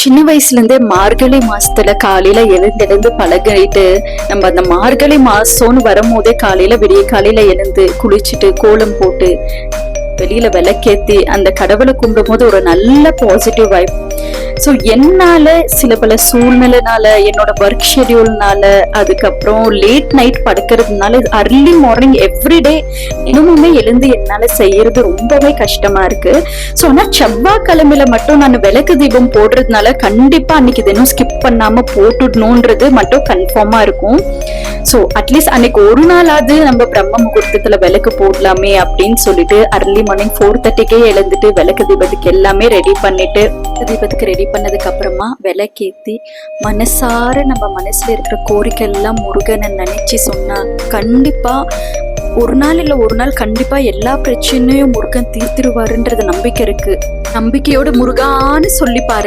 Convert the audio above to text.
சின்ன வயசுல இருந்தே மார்கழி மாசத்துல காலையில எழுந்து பழகிட்டு நம்ம அந்த மார்கழி மாசம்னு வரும்போதே காலையில விடிய காலையில எழுந்து குளிச்சுட்டு கோலம் போட்டு வெளியில விளக்கேத்தி அந்த கடவுளை கும்பிடும் போது ஒரு நல்ல பாசிட்டிவ் வைப். ஸோ என்னால சில பல சூழ்நிலைனால, என்னோட ஒர்க் ஷெடியூல்னால, அதுக்கப்புறம் லேட் நைட் படுக்கிறதுனால அர்லி மார்னிங் எவ்ரிடே இன்னுமே எழுந்து என்னால செய்யறது ரொம்பவே கஷ்டமா இருக்கு. ஸோ ஆனால் செவ்வாய்க்கிழமையில மட்டும் நான் விளக்கு தீபம் போடுறதுனால கண்டிப்பா அன்னைக்கு தினம் ஸ்கிப் பண்ணாம போட்டுடணுன்றது மட்டும் கன்ஃபார்மா இருக்கும். ஸோ அட்லீஸ்ட் அன்னைக்கு ஒரு நாளாவது நம்ம பிரம்ம முகூர்த்தத்துல விளக்கு போடலாமே அப்படின்னு சொல்லிட்டு அர்லி மார்னிங் 4:30க்கே எழுந்துட்டு விளக்கு தீபத்துக்கு எல்லாமே ரெடி பண்ணிட்டு, தீபத்துக்கு ரெடி பண்ணதுக்கு அப்புறமா விளக்கேத்தி மனசார நம்ம மனசுல இருக்கிற கோரிக்கை எல்லாம் முருகனை நினைச்சு சொன்னா கண்டிப்பா ஒரு நாள் இல்ல ஒரு நாள் கண்டிப்பா எல்லா பிரச்சனையும் முருகன் தீர்த்திருவாருன்றது நம்பிக்கை இருக்கு. நம்பிக்கையோட முருகான்னு சொல்லி பாரு.